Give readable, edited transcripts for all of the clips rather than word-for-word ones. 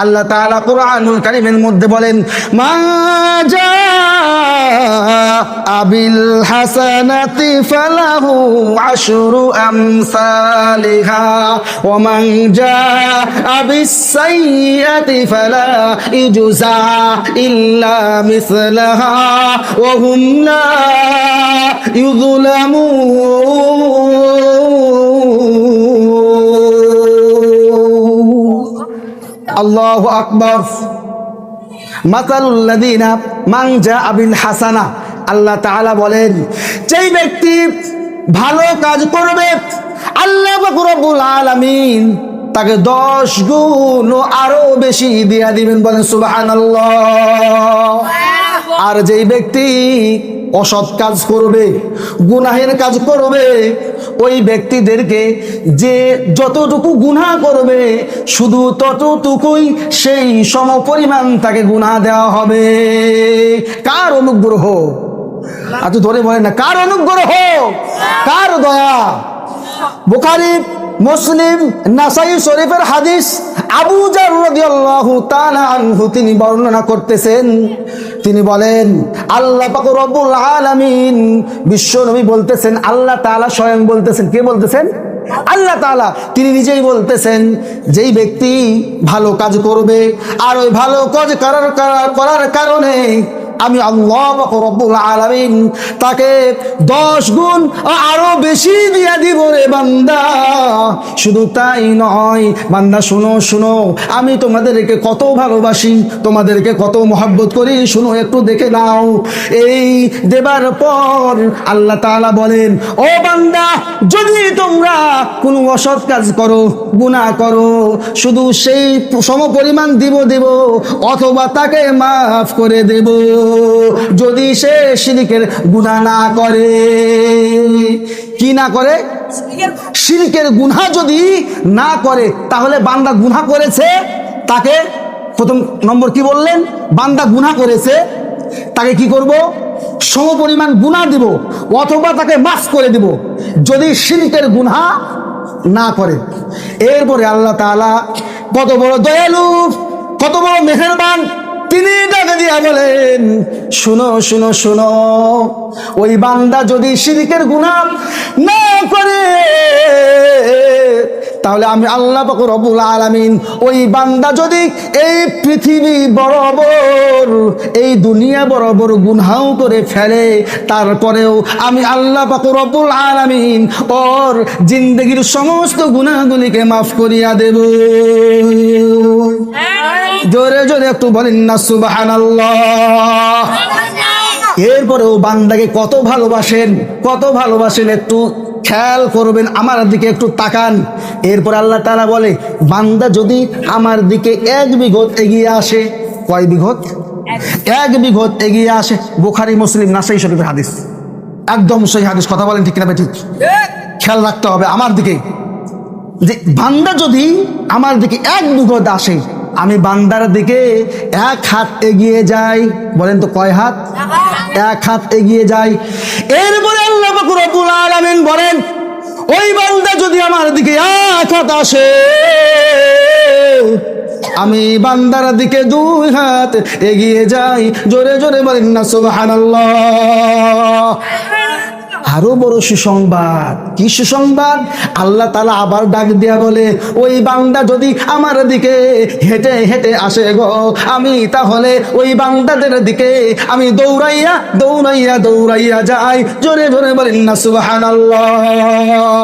আল্লাহ তাআলা কুরআনুল কারীমের মধ্যে বলেন, মা জাআ বিল হাসানাতি ফালাহু আশরু আমসালিহা ওয়া মান জাআ বিস সাইয়্যাতি ফালা ইজজা ইল্লা মিসলাহা ওয়া হুম লা ইউযলামুন। আল্লাহু আকবার। মাসালুল লাযিনা মান জাআ বিল হাসানা, আল্লাহ তাআলা বলেন, যেই ব্যক্তি ভালো কাজ করবে আল্লাহ পাক রব্বুল আলামিন তাকে 10 গুণ আরো বেশি দিয়া দিবেন। বলেন সুবহানাল্লাহ। আর যেই ব্যক্তি অসৎ কাজ করবে, গুনাহের কাজ করবে, ওই ব্যক্তিদেরকে যে যতটুকু গুনাহ করবে শুধু ততটুকুই সেই সমপরিমাণ তাকে গুনাহ দেওয়া হবে। কার অনুগ্রহ? আচ্ছা ধরে বলেন না, কার অনুগ্রহ, কার দয়া? বুখারী, মুসলিম, নাসাই শরীফের হাদিস। আবু যার রাদিয়াল্লাহু তাআলা আনহু তিনি বর্ণনা করতেছেন, তিনি বলেন, আল্লাহ পাক রব্বুল আলামিন বিশ্ব নবী বলতেছেন, আল্লাহ তাআলা স্বয়ং বলতেছেন। কে বলতেছেন? আল্লাহ তাআলা। তিনি নিজেই বলতেছেন, যেই ব্যক্তি ভালো কাজ করবে আর ওই ভালো কাজ করার কারণে আমি আল্লাহ পাক রব্বুল আলামিন তাকে 10 গুণ আরো বেশি দিয়া দিব রে বান্দা। শুধু তাই নয় বান্দা, শুনো শুনো, আমি তোমাদেরকে কত ভালোবাসি, তোমাদেরকে কত মহব্বত করি, শুনো একটু দেখে নাও। এই দেবার পর আল্লাহ তাআলা বলেন, ও বান্দা, যদি তোমরা কোনো অসৎ কাজ করো, গুনাহ করো, শুধু সেই সমপরিমাণ দিব অথবা তাকে মাফ করে দেব যদি সে শিরকের গুনাহ না করে। কি না করে? শিরকের গুনাহ যদি না করে, তাহলে বান্দা গুনাহ করেছে, তাকে প্রথম নম্বর কি বললেন? বান্দা গুনাহ করেছে, তাকে কি করব? সমপরিমাণ গুনাহ দিব অথবা তাকে মাফ করে দিব যদি শিরকের গুনাহ না করে। এরপরে আল্লাহ তাআলা কত বড় দয়ালু, কত বড় মেহেরবান, তিনি ডাকে দিয়া বলেন, শুনো শুনো শুনো, ওই বান্দা যদি শিরকের গুনাহ না করে, তাহলে আমি আল্লাহ পাক রব্বুল আলামিন ওই বান্দা যদি এই পৃথিবী বরাবর, এই দুনিয়া বরাবর গুনাহ করে ফেলে, তারপরেও আমি আল্লাহ পাক রব্বুল আলামিন ওর জিন্দেগীর সমস্ত গুনাহগুলিকে মাফ করিয়া দেব। জোরে জোরে একটু বলেন না সুবহানাল্লাহ। এরপরে ও বান্দাকে কত ভালোবাসেন, কত ভালোবাসেন, একটু খেয়াল করবেন, আমার দিকে একটু তাকান। এরপর আল্লাহ তাআলা বলে, বান্দা যদি আমার দিকে 1 বিঘত এগিয়ে আসে। কয় বিঘত? 1 বিঘত এগিয়ে আসে। বুখারী, মুসলিম, নাসাই শরীফের হাদিস, একদম সহিহ হাদিস। কথা বলেন ঠিক না বেঠিক? খেয়াল রাখতে হবে আমার দিকে, যে বান্দা যদি আমার দিকে 1 বিঘত আসে, আমি বান্দার দিকে 1 হাত এগিয়ে যাই। বলেন তো কয় হাত? 1 হাত এগিয়ে যাই। এরপরে আল্লাহ পাক রব্বুল আলামিন বলেন, ওই বান্দা যদি আমার দিকে 1 হাত আসে, আমি বান্দার দিকে 2 হাত এগিয়ে যাই। জোরে জোরে বলেন না সুবহানাল্লাহ। আরো বড় সুসংবাদ। কি সুসংবাদ? আল্লাহ তাআলা আবার ডাক দিয়া বলে, ওই বান্দা যদি আমার দিকে হেঁটে হেঁটে আসে গো, আমি তাহলে ওই বান্দাদের দিকে আমি দৌড়াইয়া দৌড়াইয়া দৌড়াইয়া যাই। জোরে জোরে বলেন না সুবহানাল্লাহ।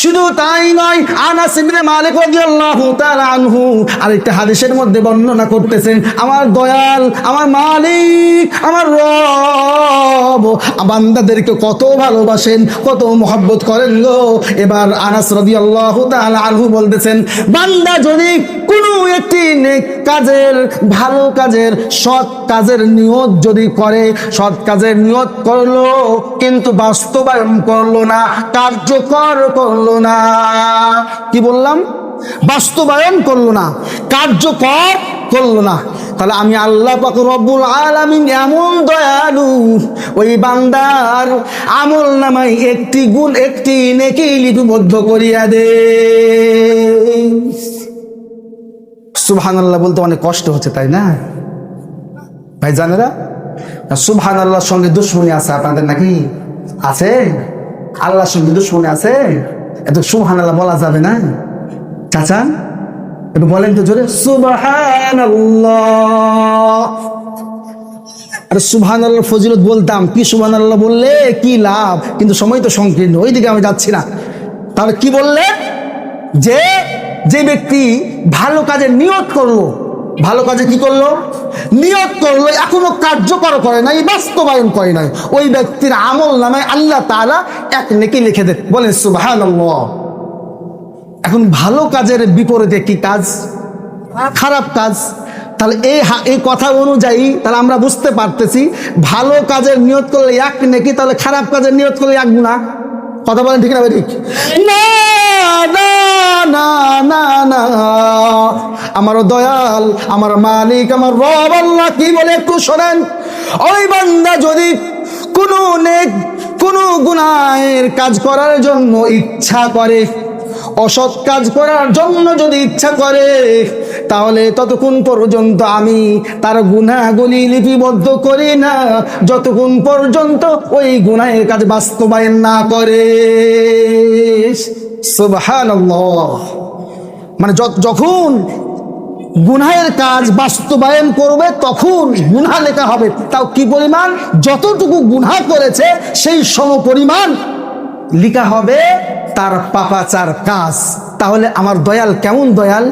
শুধু তাই নয়, আনাস ইবনে মালিক রাদিয়াল্লাহু তাআলা আনহু আরেকটা হাদিসের মধ্যে বর্ণনা করতেছেন, আমার দয়াল, আমার মালিক, আমার রব বান্দাদেরকে কত ভালোবাসেন, কত মহব্বত করেন গো। এবার আনাস রাদিয়াল্লাহু তাআলা আনহু বলতেছেন, বান্দা যদি কোনো একটি নেক কাজের, ভালো কাজের, সৎ কাজের নিয়ত যদি করে, সৎ কাজের নিয়ত করলো কিন্তু বাস্তবায়ন করলো না, কার্যকর করলো না, কি বললাম? বাস্তবায়ন করলো না, কার্যকর করলো না, তাহলে আমি আল্লাহ পাক রব্বুল আলামিন এমন দয়ালু, ওই বান্দার আমল নামায় 1টি গুণ, 1টি নেকি লিপিবদ্ধ করিয়া দে। সুবহানাল্লাহ বলতে অনেক কষ্ট হচ্ছে, তাই না ভাই জানেরা? সুবহানাল্লাহর সঙ্গে দুশ্মনী আছে আপনাদের নাকি? আছে? আল্লাহর সঙ্গে দুশ্মনী আছে? এত সুবহানাল্লাহ বলা যাবে না? চাচা একটু বলেন তো জোরে, সুবহানাল্লাহ। আরে সুবহানাল্লাহ ফজিলত বলতাম, কি সুবহানাল্লাহ বললে কি লাভ, কিন্তু সময় তো সংকীর্ণ, ওইদিকে আমি যাচ্ছি না। তাহলে কি বললে? যে ব্যক্তি ভালো কাজে নিয়ত করলো, ভালো কাজে কি করলো? নিয়ত করলো, এখনো কার্যকর করে নাই, বাস্তবায়ন করে নাই, ওই ব্যক্তির আমল নামায় আল্লাহ তাআলা এক নেকি লিখে দেন। বলেন সুবহানাল্লাহ। এখন ভালো কাজের বিপরীতে কি কাজ? খারাপ কাজ। তাহলে এই কথা অনুযায়ী তাহলে আমরা বুঝতে পারতেছি ভালো কাজের নিয়ত করলে এক নেকি, তাহলে খারাপ কাজের নিয়ত করলে এক গুনাহ। কথা বলেন ঠিক না ভাই? ঠিক না না না না না, আমার দয়াল, আমার মালিক, আমার রব আল্লাহ কি বলে একটু শোনেন। ওই বান্দা যদি কোনো গুনাহের কাজ করার জন্য ইচ্ছা করে, অসৎ কাজ করার জন্য যদি ইচ্ছা করে, তাহলে ততক্ষণ পর্যন্ত আমি তার গুনাহগুলি লিপিবদ্ধ করি না যতক্ষণ পর্যন্ত ওই গুনাহের কাজ বাস্তবায়ন না করে। সুবহানাল্লাহ। মানে যখন গুনাহের কাজ বাস্তবায়ন করবে তখন গুনাহ লেখা হবে, তাও কি পরিমাণ? যতটুকু গুনাহ করেছে সেই সমপরিমাণ লেখা হবে তার পাপাচার কাজ। তাহলে আমার দয়াল কেমন দয়াল?